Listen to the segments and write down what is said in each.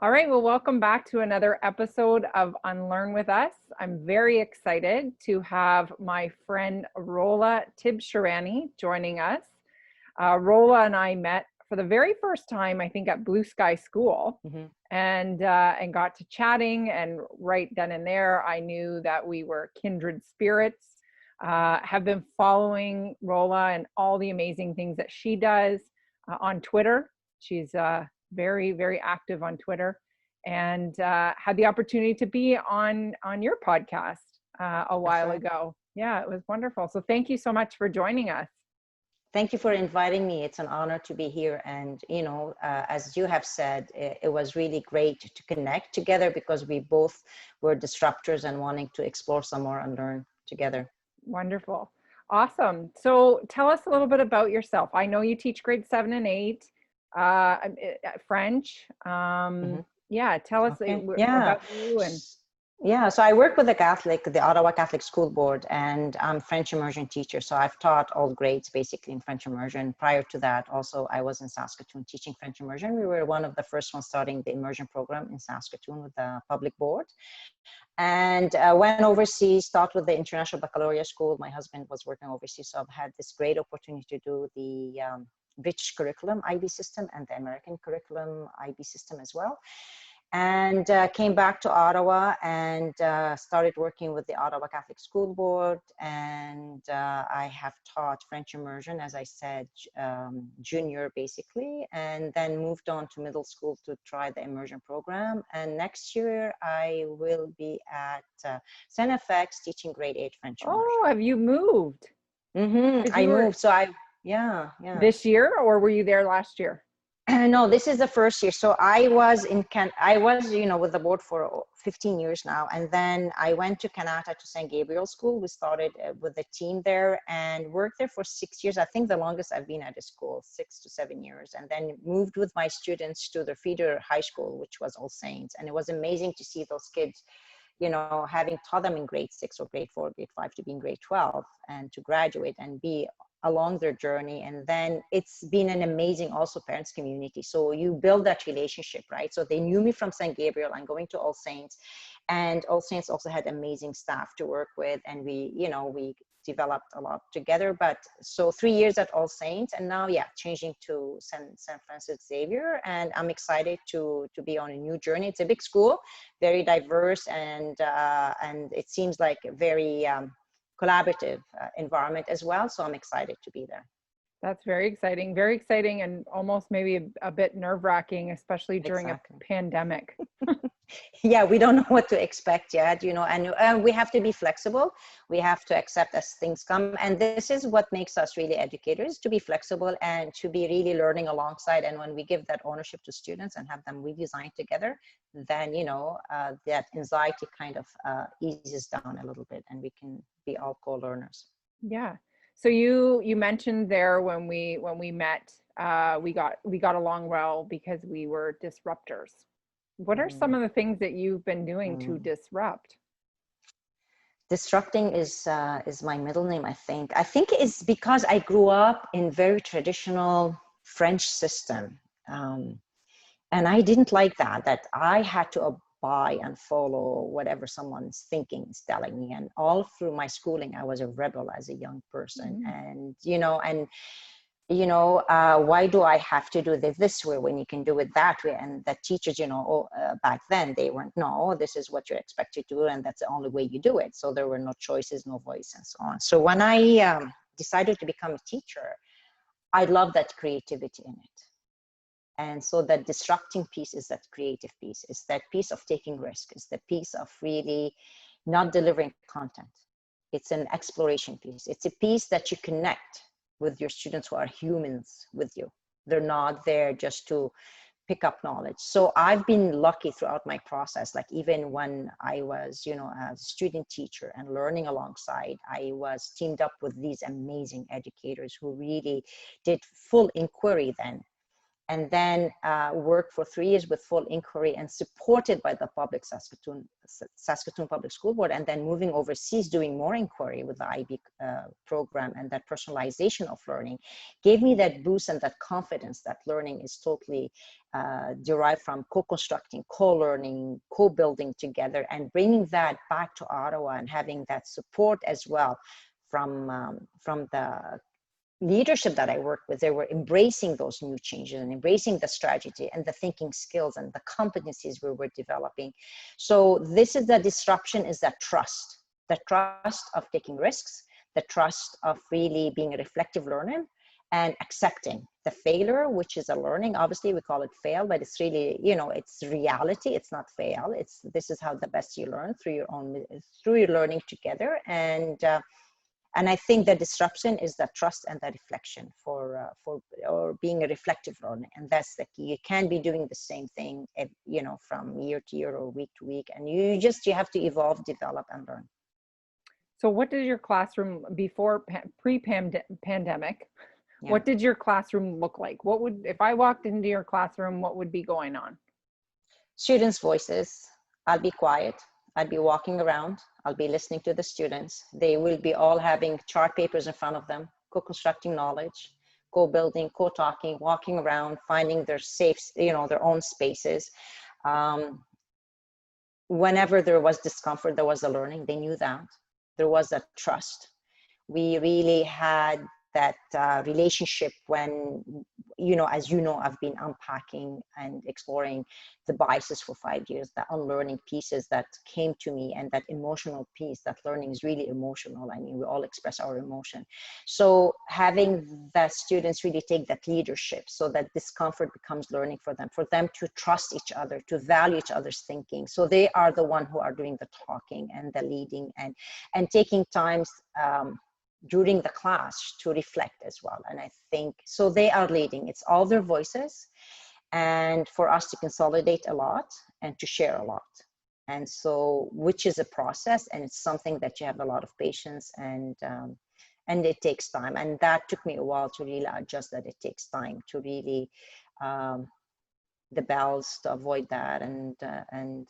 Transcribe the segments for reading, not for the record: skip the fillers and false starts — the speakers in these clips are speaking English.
All right, well, welcome back to another episode of Unlearn with us. I'm very excited to have my friend Rola Tibshirani joining us. Rola and I met for the very first time, I think, at Blue Sky School, and got to chatting. And right then and there, I knew that we were kindred spirits. Have been following Rola and all the amazing things that she does on Twitter. She's very, very active on Twitter, and had the opportunity to be on your podcast a while ago. Yeah, it was wonderful. So thank you so much for joining us. Thank you for inviting me. It's an honor to be here. And, as you have said, it was really great to connect together because we both were disruptors and wanting to explore some more and learn together. Wonderful. Awesome. So tell us a little bit about yourself. I know you teach grade 7 and 8, French. Yeah, tell us about you. So I work with the Ottawa Catholic School Board, and I'm French immersion teacher. So I've taught all grades basically in French immersion. Prior to that, also, I was in Saskatoon teaching French immersion. We were one of the first ones starting the immersion program in Saskatoon with the public board. And went overseas, taught with the International Baccalaureate School. My husband was working overseas, so I've had this great opportunity to do the British curriculum IB system and the American curriculum IB system as well. And came back to Ottawa and started working with the Ottawa Catholic School Board. And I have taught French immersion, as I said, junior basically, and then moved on to middle school to try the immersion program. And next year I will be at St. FX teaching grade 8 French immersion. Oh, have you moved? I moved. So yeah. This year, or were you there last year? No, this is the first year. So I was with the board for 15 years now. And then I went to Canada to St. Gabriel School. We started with the team there and worked there for 6 years. I think the longest I've been at a school, 6 to 7 years. And then moved with my students to the feeder high school, which was All Saints. And it was amazing to see those kids, having taught them in grade 6 or grade 4, grade 5 to be in grade 12 and to graduate and be along their journey. And then it's been an amazing also parents community. So you build that relationship, right? So they knew me from St. Gabriel. I'm going to All Saints, and All Saints also had amazing staff to work with. And we developed a lot together. But so 3 years at All Saints, and now, changing to St. Francis Xavier. And I'm excited to be on a new journey. It's a big school, very diverse, and it seems like a very, collaborative environment as well. So I'm excited to be there. That's very exciting, and almost maybe a bit nerve-wracking, especially during a pandemic. Yeah, we don't know what to expect yet, and we have to be flexible. We have to accept as things come. And this is what makes us really educators, to be flexible and to be really learning alongside. And when we give that ownership to students and have them redesign together, then, that anxiety kind of eases down a little bit, and we can be all co-learners. Yeah. So you mentioned there when we met, we got along well because we were disruptors. What are some of the things that you've been doing to disrupt? Disrupting is my middle name, I think. I think it's because I grew up in very traditional French system. And I didn't like that I had to abide and follow whatever someone's thinking is telling me. And all through my schooling, I was a rebel as a young person. And, why do I have to do this way when you can do it that way? And the teachers, back then they weren't, no, this is what you're expected to do, and that's the only way you do it. So there were no choices, no voice, and so on. So when I decided to become a teacher, I love that creativity in it. And so that disrupting piece is that creative piece. It's that piece of taking risk. It's the piece of really not delivering content. It's an exploration piece. It's a piece that you connect with your students who are humans with you. They're not there just to pick up knowledge. So I've been lucky throughout my process. Like even when I was, a student teacher and learning alongside, I was teamed up with these amazing educators who really did full inquiry then. and then worked for 3 years with full inquiry and supported by the public Saskatoon Public School Board, and then moving overseas, doing more inquiry with the IB program, and that personalization of learning gave me that boost and that confidence that learning is totally derived from co-constructing, co-learning, co-building together, and bringing that back to Ottawa and having that support as well from the leadership that I worked with. They were embracing those new changes and embracing the strategy and the thinking skills and the competencies we were developing. So this is the disruption, is that trust, the trust of taking risks, the trust of really being a reflective learner and accepting the failure, which is a learning. Obviously we call it fail, but it's really, you know, it's reality. It's not fail. It's, this is how the best you learn, through your learning together. And I think the disruption is the trust and the reflection for being a reflective learner, and that's the key. You can't be doing the same thing, you know, from year to year or week to week, and you have to evolve, develop, and learn. So, what did your classroom before pre-pandemic? Yeah. What did your classroom look like? What would, if I walked into your classroom, what would be going on? Students' voices. I'll be quiet. I'll be walking around. I'll be listening to the students. They will be all having chart papers in front of them, co-constructing knowledge, co-building, co-talking, walking around, finding their safe, you know, their own spaces. Whenever there was discomfort, there was a learning. They knew that. There was a trust. We really had that relationship when, you know, as you know, I've been unpacking and exploring the biases for 5 years, the unlearning pieces that came to me, and that emotional piece, that learning is really emotional. I mean, we all express our emotion. So having the students really take that leadership, so that discomfort becomes learning for them to trust each other, to value each other's thinking. So they are the one who are doing the talking and the leading, and taking times during the class to reflect as well. And I think, so they are leading, it's all their voices, and for us to consolidate a lot and to share a lot. And so, which is a process, and it's something that you have a lot of patience, and it takes time. And that took me a while to really adjust, that it takes time to really the bells, to avoid that, and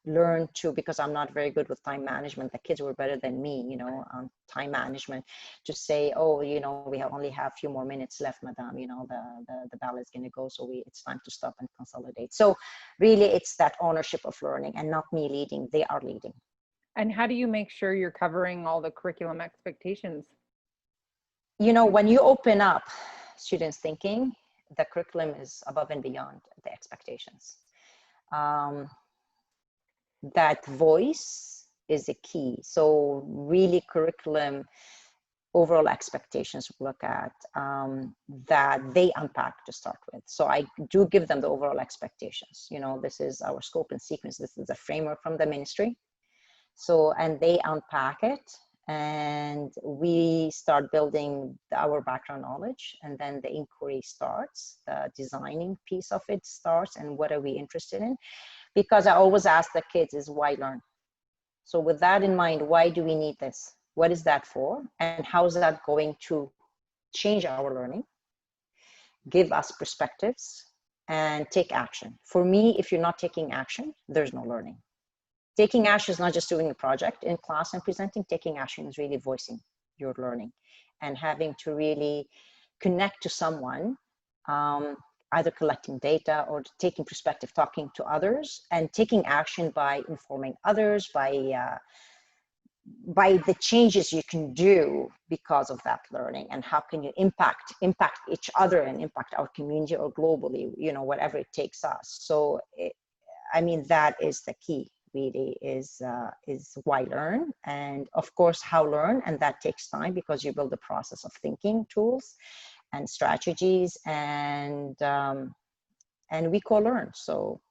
learn to, because I'm not very good with time management. The kids were better than me, you know, on time management, to say, oh, you know, we only have a few more minutes left, madam, you know, the bell is going to go, so it's time to stop and consolidate. So really it's that ownership of learning, and not me leading, they are leading. And how do you make sure you're covering all the curriculum expectations? You know, when you open up students' thinking, the curriculum is above and beyond the expectations. That voice is a key. So really curriculum, overall expectations look at that they unpack to start with. So I do give them the overall expectations. You know, this is our scope and sequence. This is a framework from the ministry. So, and they unpack it, and we start building our background knowledge, and then the inquiry starts, the designing piece of it starts, and what are we interested in? Because I always ask the kids is why learn? So with that in mind, why do we need this? What is that for? And how is that going to change our learning, give us perspectives, and take action? For me, if you're not taking action, there's no learning. Taking action is not just doing a project in class and presenting. Taking action is really voicing your learning, and having to really connect to someone, either collecting data or taking perspective, talking to others, and taking action by informing others, by the changes you can do because of that learning, and how can you impact each other and impact our community or globally, you know, whatever it takes us. So I mean, that is the key. Really is why learn, and of course how learn, and that takes time, because you build a process of thinking tools and strategies, and we co-learn. So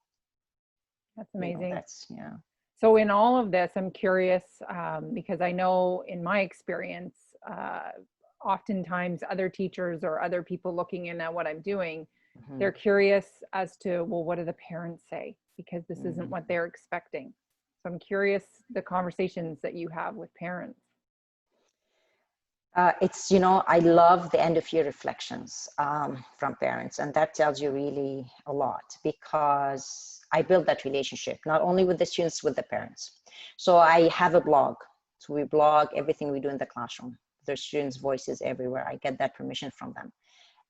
that's amazing. You know, yeah. So in all of this, I'm curious, because I know in my experience, oftentimes other teachers or other people looking in at what I'm doing, they're curious as to, well, what do the parents say? Because this isn't what they're expecting. So I'm curious the conversations that you have with parents. It's, you know, I love the end of year reflections from parents, and that tells you really a lot, because I build that relationship, not only with the students, with the parents. So I have a blog. So we blog everything we do in the classroom. There's students' voices everywhere. I get that permission from them.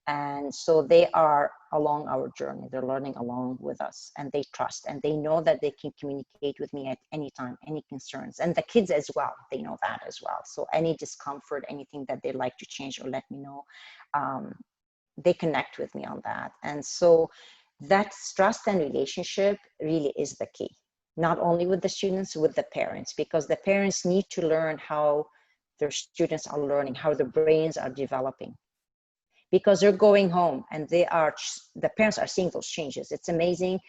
And so they are along our journey. They're learning along with us, and they trust, and they know that they can communicate with me at any time, any concerns. And the kids as well, they know that as well. So any discomfort, anything that they'd like to change or let me know, um, they connect with me on that. And so that trust and relationship really is the key, not only with the students, with the parents, because the parents need to learn how their students are learning, how their brains are developing, because they're going home and the parents are seeing those changes. It's amazing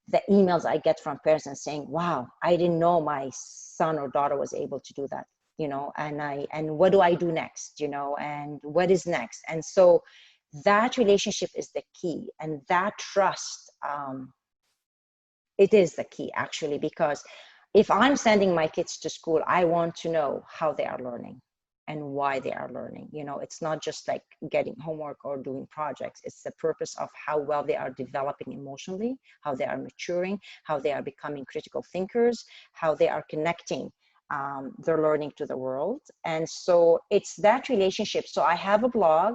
the emails I get from parents and saying, wow, I didn't know my son or daughter was able to do that, you know, and what do I do next, you know, and what is next? And so that relationship is the key, and that trust, it is the key actually, because if I'm sending my kids to school, I want to know how they are learning and why they are learning. You know, it's not just like getting homework or doing projects. It's the purpose of how well they are developing emotionally, how they are maturing, how they are becoming critical thinkers, how they are connecting their learning to the world. And so it's that relationship. So I have a blog.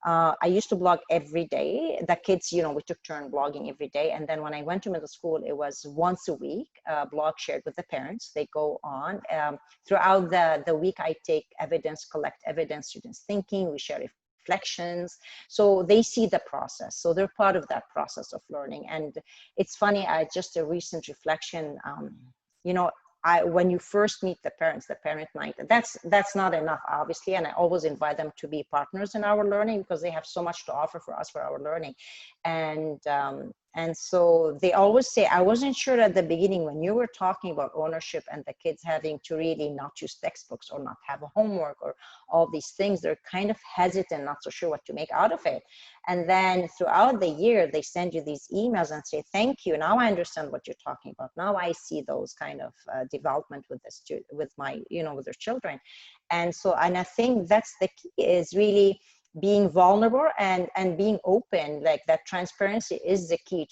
I used to blog every day. The kids, you know, we took turn blogging every day. And then when I went to middle school, it was once a week, blog shared with the parents. They go on. Throughout the week, I take evidence, collect evidence, students thinking, we share reflections. So they see the process. So they're part of that process of learning. And it's funny, just a recent reflection, you know, when you first meet the parents, the parent night, that's not enough, obviously. And I always invite them to be partners in our learning, because they have so much to offer for us for our learning. And so they always say, I wasn't sure at the beginning when you were talking about ownership and the kids having to really not use textbooks or not have a homework or all these things, they're kind of hesitant, not so sure what to make out of it. And then throughout the year, they send you these emails and say, thank you. Now I understand what you're talking about. Now I see those kind of development with the student, with my, you know, with their children. And so, and I think that's the key, is really being vulnerable and being open. Like that transparency is the key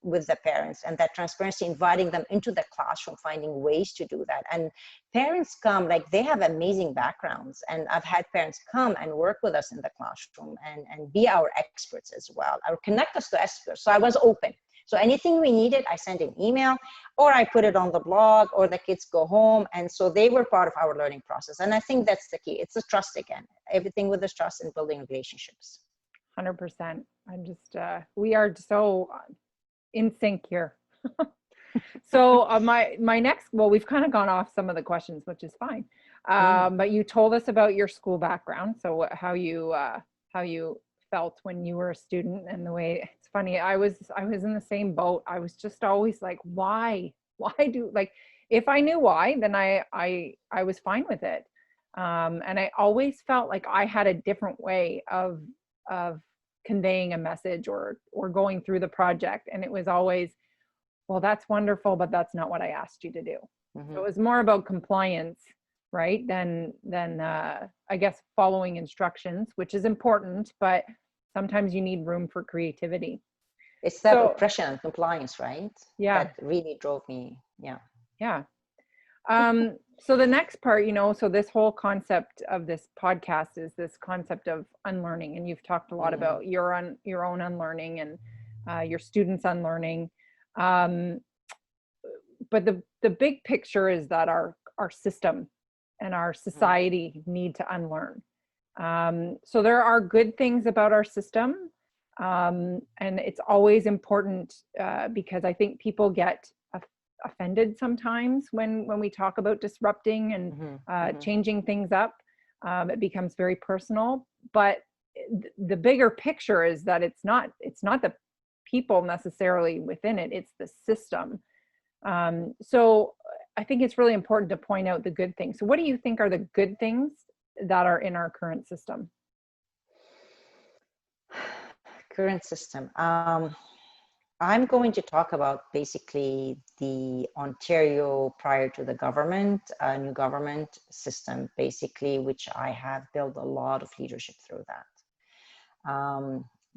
with the parents, and that transparency, inviting them into the classroom, finding ways to do that. And parents come, like they have amazing backgrounds, and I've had parents come and work with us in the classroom and be our experts as well, or connect us to experts. So I was open. So anything we needed, I sent an email, or I put it on the blog, or the kids go home. And so they were part of our learning process. And I think that's the key. It's the trust again, everything with the trust and building relationships. 100%. I'm just, we are so in sync here. So my next, well, we've kind of gone off some of the questions, which is fine. But you told us about your school background. So how you felt when you were a student, and the way, it's funny, I was in the same boat. I was just always like, why do, like, if I knew why, then I was fine with it. And I always felt like I had a different way of conveying a message or going through the project. And it was always, well, that's wonderful, but that's not what I asked you to do. Mm-hmm. So it was more about compliance, right? Than I guess following instructions, which is important, but sometimes you need room for creativity. It's that oppression and compliance, right? Yeah. That really drove me. Yeah. Yeah. So the next part, you know, so this whole concept of this podcast is this concept of unlearning. And you've talked a lot about your own unlearning and your students' unlearning. But the big picture is that our system and our society need to unlearn. So there are good things about our system. And it's always important because I think people get offended sometimes when we talk about disrupting and changing things up. It becomes very personal, but the bigger picture is that it's not the people necessarily within it, it's the system. So I think it's really important to point out the good things. So what do you think are the good things that are in our current system? Current system. I'm going to talk about basically the Ontario prior to the government, new government system, basically, which I have built a lot of leadership through that.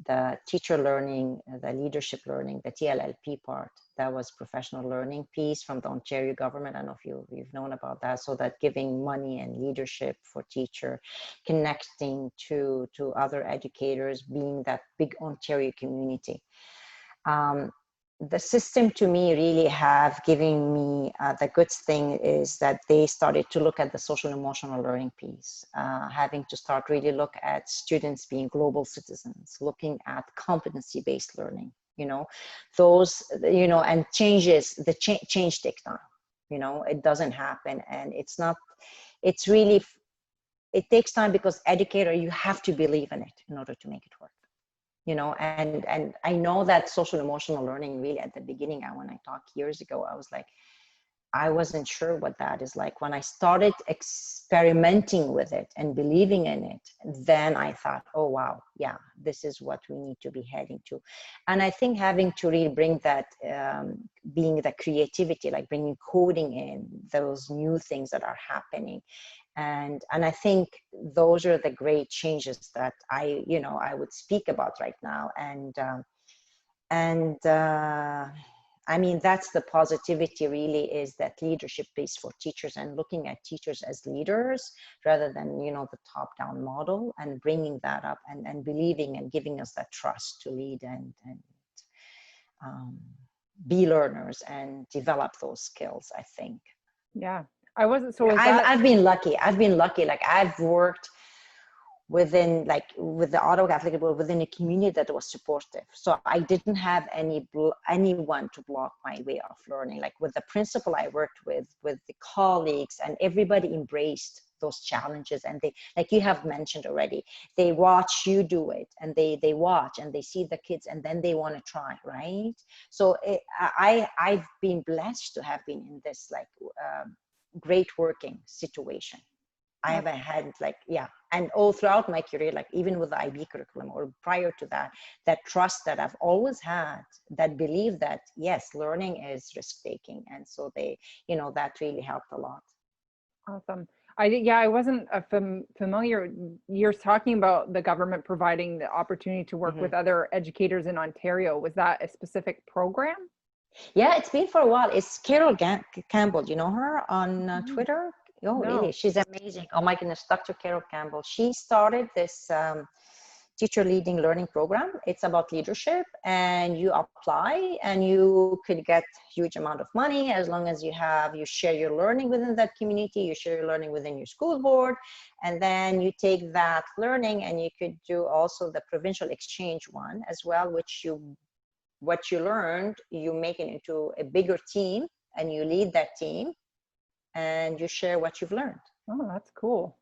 The teacher learning, the leadership learning, the TLLP part, that was professional learning piece from the Ontario government. I don't know if you've known about that. So that giving money and leadership for teacher, connecting to other educators, being that big Ontario community. The system to me really have given me the good thing is that they started to look at the social emotional learning piece, having to start really look at students being global citizens, looking at competency based learning, those, and changes, the change takes time, it doesn't happen. And it's really, it takes time because educator, you have to believe in it in order to make it work. And I know that social emotional learning really at the beginning, when I talked years ago, I was like, I wasn't sure what that is like. When I started experimenting with it and believing in it, then I thought, oh, wow, yeah, this is what we need to be heading to. And I think having to really bring that, being the creativity, like bringing coding in, those new things that are happening. And I think those are the great changes that I would speak about right now. I mean, that's the positivity really, is that leadership piece for teachers and looking at teachers as leaders rather than, the top-down model, and bringing that up and believing and giving us that trust to lead and be learners and develop those skills, I think. Yeah. I wasn't, so I've been lucky. Like I've worked within, like with the Ottawa Catholic Board, within a community that was supportive. So I didn't have anyone to block my way of learning. Like with the principal I worked with the colleagues, and everybody embraced those challenges. And they, like you have mentioned already, they watch you do it, and they watch and they see the kids, and then they want to try, right? So I've been blessed to have been in this great working situation. I haven't had and all throughout my career, like even with the IB curriculum or prior to that, that trust that I've always had, that belief that yes, learning is risk taking. And so they, that really helped a lot. Awesome. I wasn't familiar. You're talking about the government providing the opportunity to work with other educators in Ontario. Was that a specific program? Yeah, it's been for a while. It's Carol Campbell. You know her on Twitter? Oh, no. Really? She's amazing. Oh my goodness, Dr. Carol Campbell. She started this teacher leading learning program. It's about leadership, and you apply and you could get huge amount of money as long as you share your learning within that community, you share your learning within your school board, and then you take that learning and you could do also the provincial exchange one as well, which what you learned, you make it into a bigger team and you lead that team and you share what you've learned. Oh, that's cool.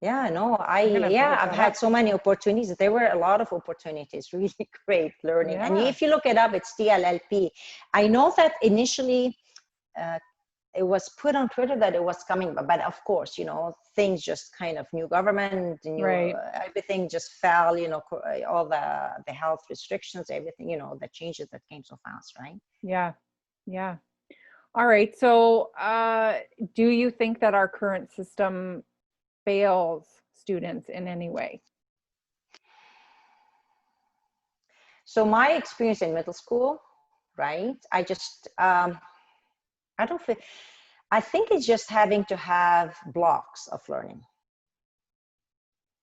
Yeah, no, I've had so many opportunities. There were a lot of opportunities, really great learning. Yeah. And if you look it up, it's TLLP. I know that initially it was put on Twitter that it was coming, but of course, things just kind of new government, right. Everything just fell, all the health restrictions, everything, the changes that came so fast, right? Yeah. Yeah. All right. So do you think that our current system fails students in any way? So my experience in middle school, right? I think it's just having to have blocks of learning.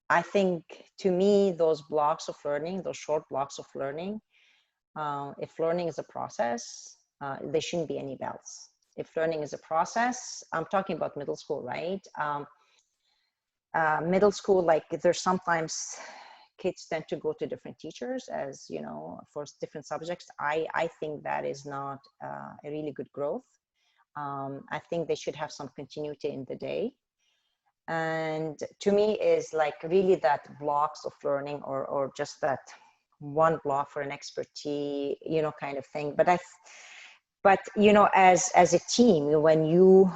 I think to me, those blocks of learning, those short blocks of learning, if learning is a process, there shouldn't be any bells. If learning is a process, I'm talking about middle school, right? Middle school, like there's sometimes kids tend to go to different teachers as, for different subjects. I think that is not a really good growth. I think they should have some continuity in the day. And to me is like really that blocks of learning or just that one block for an expertise, kind of thing. But as a team, when you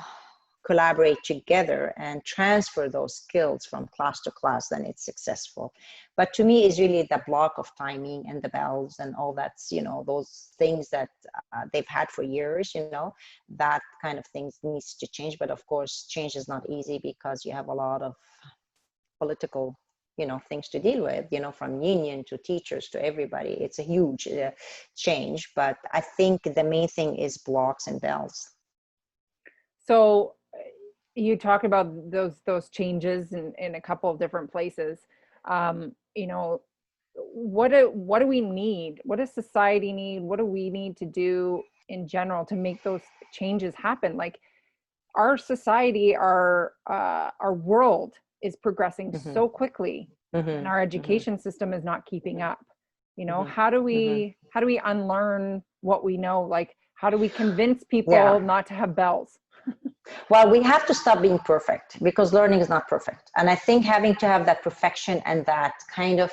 collaborate together and transfer those skills from class to class, then it's successful. But to me, is really the block of timing and the bells and all that's, you know, those things that they've had for years, you know, that kind of things needs to change. But of course, change is not easy because you have a lot of political, you know, things to deal with, you know, from union to teachers to everybody. It's a huge change. But I think the main thing is blocks and bells. So you talk about those changes in a couple of different places. You know, what do we need? What does society need? What do we need to do in general to make those changes happen? Like our society, our world is progressing so quickly, and our education system is not keeping up. You know, how do we unlearn what we know? Like, how do we convince people not to have bells? Well, we have to stop being perfect because learning is not perfect. And I think having to have that perfection and that kind of,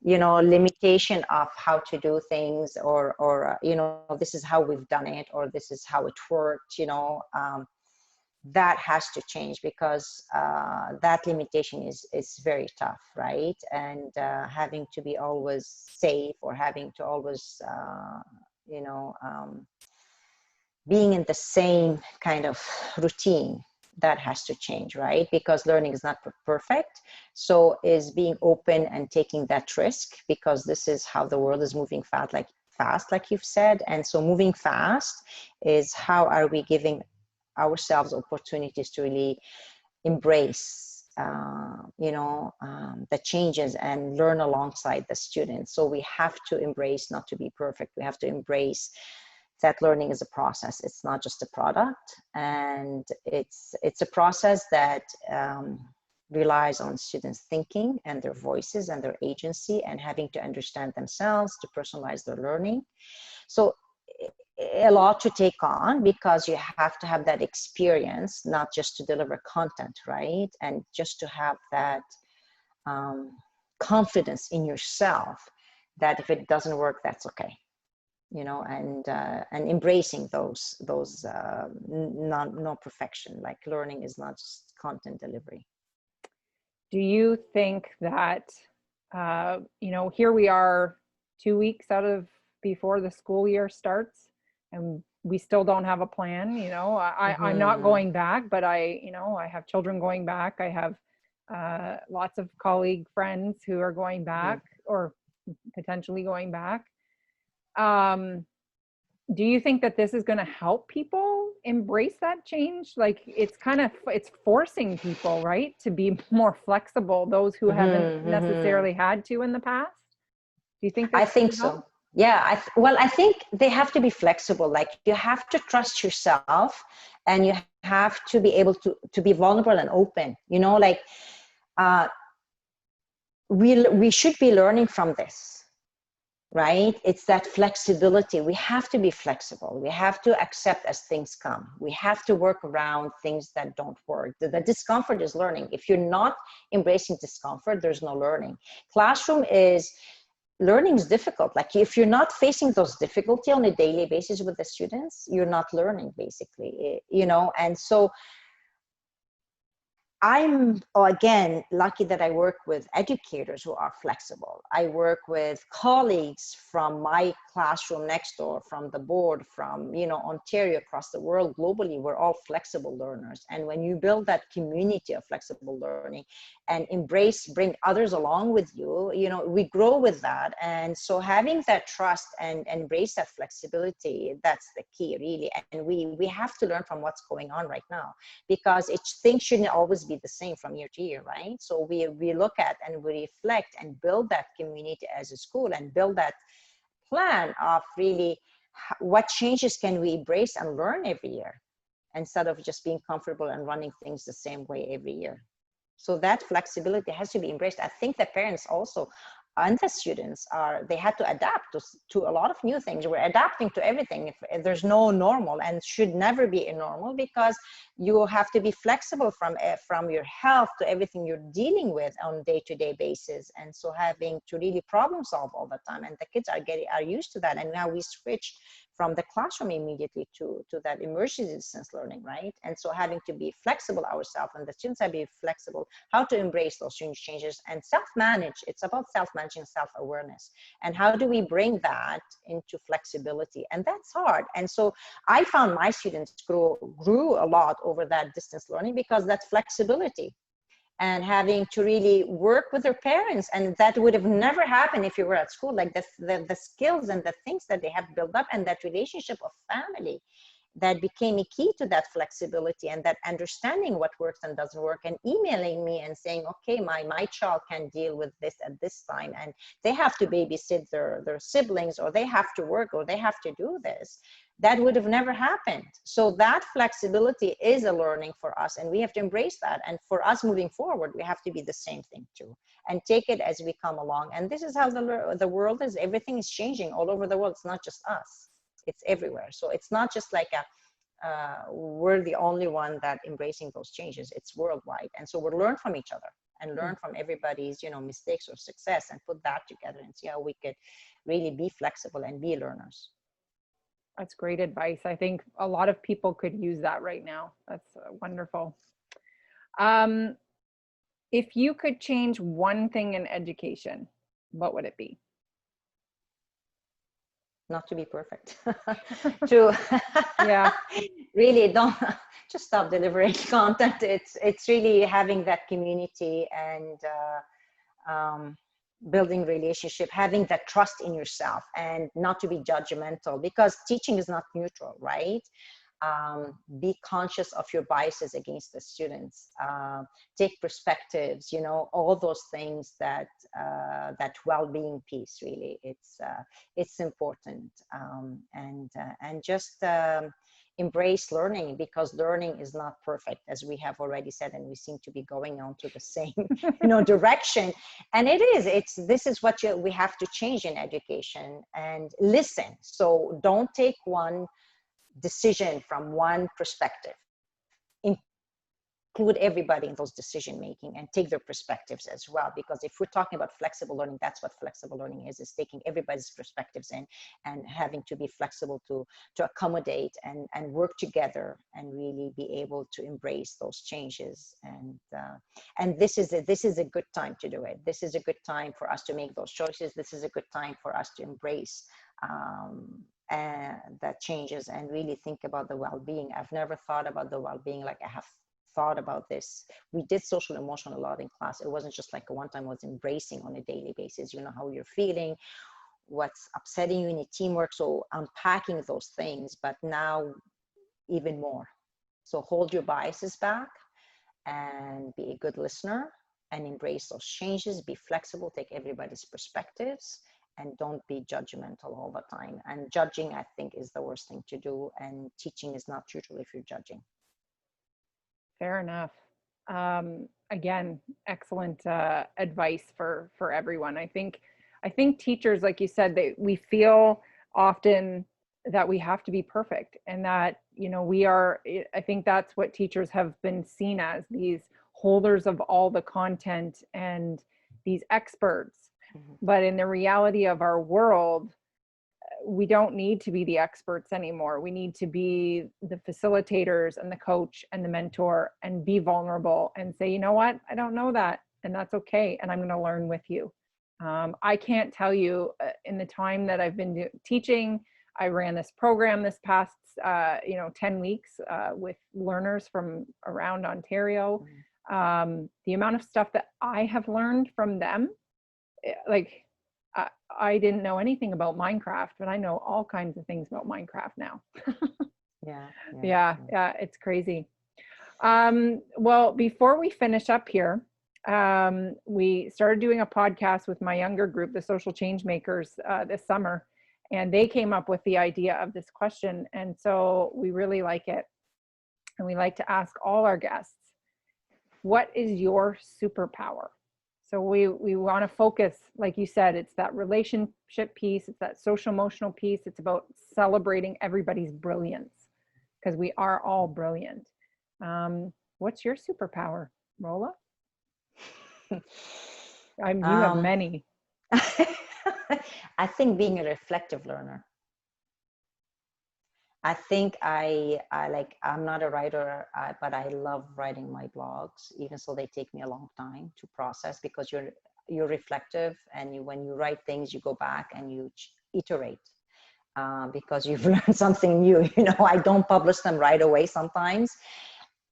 you know, limitation of how to do things or you know, this is how we've done it or this is how it worked, you know, that has to change because that limitation is very tough, right? And having to be always safe or having to always, you know, being in the same kind of routine, that has to change, right? Because learning is not perfect. So is being open and taking that risk, because this is how the world is moving fast, like you've said. And so moving fast is how are we giving ourselves opportunities to really embrace, you know, the changes and learn alongside the students. So we have to embrace not to be perfect. We have to embrace that learning is a process. It's not just a product, and it's a process that relies on students thinking and their voices and their agency and having to understand themselves to personalize their learning. So a lot to take on because you have to have that experience, not just to deliver content, right? And just to have that confidence in yourself that if it doesn't work, that's okay. You know, and embracing those no perfection. Like learning is not just content delivery. Do you think that you know, here we are 2 weeks out of before the school year starts and we still don't have a plan? You know, I'm not going back, but you know, I have children going back. I have lots of colleague friends who are going back or potentially going back. Do you think that this is going to help people embrace that change? Like it's forcing people, right, to be more flexible, those who haven't necessarily had to in the past? Do you think that? I think so. Yeah. Well, I think they have to be flexible. Like you have to trust yourself and you have to be able to be vulnerable and open, you know, like we should be learning from this. Right? It's that flexibility. We have to be flexible. We have to accept as things come. We have to work around things that don't work. The discomfort is learning. If you're not embracing discomfort, there's no learning. Learning is difficult. Like if you're not facing those difficulty on a daily basis with the students, you're not learning basically, you know? And so I'm, again, lucky that I work with educators who are flexible. I work with colleagues from my classroom next door, from the board, from, you know, Ontario, across the world, globally. We're all flexible learners. And when you build that community of flexible learning and bring others along with you, you know, we grow with that. And so having that trust and embrace that flexibility, that's the key, really. And we have to learn from what's going on right now, because things shouldn't always be the same from year to year, right? So we look at and we reflect and build that community as a school and build that plan of really what changes can we embrace and learn every year instead of just being comfortable and running things the same way every year. So that flexibility has to be embraced. I think the parents also and the students they had to adapt to a lot of new things. We're adapting to everything. If there's no normal, and should never be a normal, because you have to be flexible from your health to everything you're dealing with on a day-to-day basis. And so having to really problem solve all the time, and the kids are used to that. And now we switch from the classroom immediately to that immersion distance learning, right? And so having to be flexible ourselves, and the students have to be flexible, how to embrace those changes and self-manage. It's about self-managing, self-awareness. And how do we bring that into flexibility? And that's hard. And so I found my students grew a lot over that distance learning because that's flexibility. And having to really work with their parents, and that would have never happened if you were at school. Like the skills and the things that they have built up, and that relationship of family that became a key to that flexibility and that understanding what works and doesn't work, and emailing me and saying, okay, my child can deal with this at this time, and they have to babysit their siblings, or they have to work, or they have to do this. That would have never happened. So that flexibility is a learning for us, and we have to embrace that. And for us moving forward, we have to be the same thing too, and take it as we come along. And this is how the world is. Everything is changing all over the world. It's not just us, it's everywhere. So it's not just like we're the only one that embracing those changes. It's worldwide. And so we'll learn from each other and learn from everybody's, mistakes or success, and put that together and see how we could really be flexible and be learners. That's great advice. I think a lot of people could use that right now. That's wonderful. If you could change one thing in education, what would it be? Not to be perfect. To Yeah, really don't just stop delivering content. It's really having that community and building relationship, having that trust in yourself, and not to be judgmental, because teaching is not neutral, right? Be conscious of your biases against the students, take perspectives, all those things that well-being piece, really, it's important, and just embrace learning, because learning is not perfect, as we have already said, and we seem to be going on to the same direction. And this is what we have to change in education, and listen. So don't take one decision from one perspective. Include everybody in those decision making, and take their perspectives as well, because if we're talking about flexible learning, that's what flexible learning is taking everybody's perspectives in, and having to be flexible to accommodate and work together, and really be able to embrace those changes. And this is a good time to do it. This is a good time for us to make those choices. This is a good time for us to embrace that changes, and really think about the well-being. I've never thought about the well-being like I have thought about this. We did social emotion a lot in class. It wasn't just like a one time, it was embracing on a daily basis, how you're feeling, what's upsetting you in a teamwork. So unpacking those things, but now even more. So hold your biases back and be a good listener, and embrace those changes. Be flexible, take everybody's perspectives, and don't be judgmental all the time. And judging, I think, is the worst thing to do. And teaching is not neutral if you're judging. fair enough. Again, excellent advice for everyone. I think teachers, like you said, we feel often that we have to be perfect, and that we are. I think that's what teachers have been seen as, these holders of all the content and these experts. But in the reality of our world, we don't need to be the experts anymore. We need to be the facilitators and the coach and the mentor, and be vulnerable and say, you know what, I don't know that, and that's okay, and I'm going to learn with you. I can't tell you in the time that I've been teaching, I ran this program this past 10 weeks with learners from around Ontario. The amount of stuff that I have learned from them, like I didn't know anything about Minecraft, but I know all kinds of things about Minecraft now. Yeah, it's crazy. Well, before we finish up here, we started doing a podcast with my younger group, the Social Change Makers, this summer, and they came up with the idea of this question. And so we really like it. And we like to ask all our guests, what is your superpower? So we want to focus, like you said, it's that relationship piece, it's that social emotional piece. It's about celebrating everybody's brilliance, because we are all brilliant. What's your superpower, Rola? You have many. I think being a reflective learner. I think I'm not a writer, but I love writing my blogs, even so they take me a long time to process because you're reflective, and when you write things, you go back and you iterate because you've learned something new. I don't publish them right away sometimes.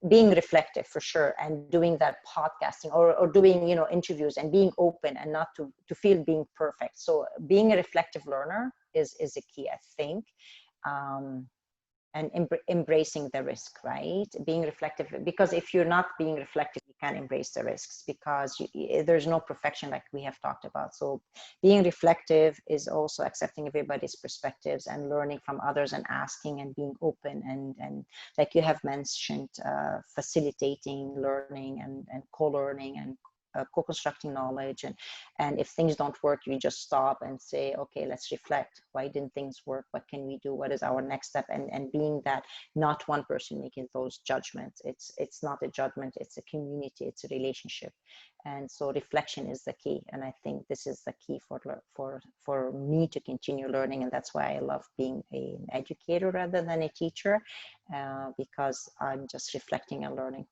Being reflective for sure, and doing that podcasting or doing interviews and being open and not to feel being perfect. So being a reflective learner is a key, I think. And embracing the risk, right? Being reflective, because if you're not being reflective, you can't embrace the risks because there's no perfection like we have talked about. So being reflective is also accepting everybody's perspectives and learning from others and asking and being open and like you have mentioned, facilitating learning and co-learning and co-constructing knowledge, and if things don't work, you just stop and say, okay, let's reflect. Why didn't things work? What can we do? What is our next step? And being that not one person making those judgments. It's not a judgment, it's a community, it's a relationship. And so reflection is the key, and I think this is the key for me to continue learning. And that's why I love being an educator rather than a teacher, because I'm just reflecting and learning.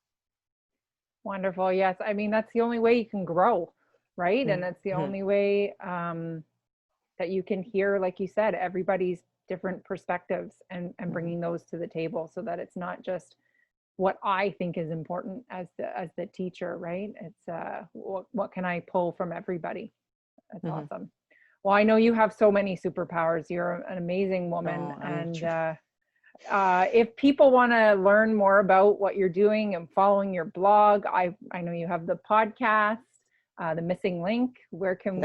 Wonderful. Yes. I mean, that's the only way you can grow, right? And that's the Mm-hmm. only way that you can hear, like you said, everybody's different perspectives and bringing those to the table so that it's not just what I think is important as the teacher, right? It's what can I pull from everybody? That's awesome. Well, I know you have so many superpowers. You're an amazing woman. And if people want to learn more about what you're doing and following your blog, I know you have the podcast, the missing link. Where can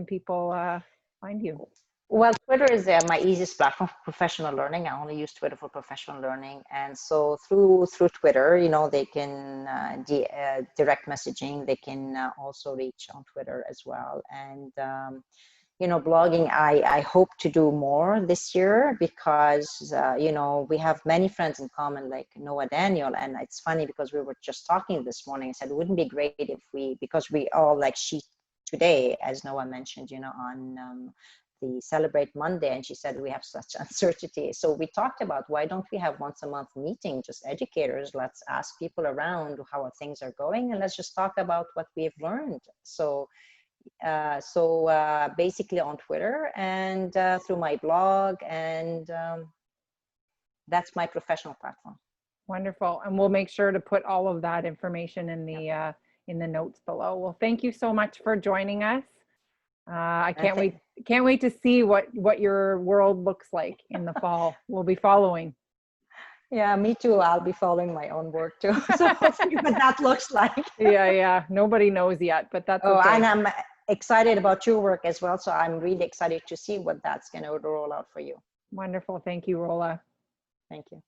people find you? Well, Twitter is my easiest platform for professional learning. I only use Twitter for professional learning, and so through Twitter, they can direct messaging. They can also reach on Twitter as well. And blogging, I hope to do more this year because we have many friends in common, like Noah Daniel. And it's funny because we were just talking this morning. I said it wouldn't be great if because we all like she today, as Noah mentioned, on the Celebrate Monday, and she said we have such uncertainty. So we talked about why don't we have once a month meeting, just educators. Let's ask people around how things are going, and let's just talk about what we've learned. So basically on Twitter and through my blog, and that's my professional platform. Wonderful. And we'll make sure to put all of that information in the notes below. Well, thank you so much for joining us. I can't wait to see what your world looks like in the fall. We'll be following. Yeah, me too. I'll be following my own work too. So we'll see what that looks like. Yeah. Nobody knows yet, but that's okay. And I'm excited about your work as well. So I'm really excited to see what that's going to roll out for you. Wonderful. Thank you, Rola. Thank you.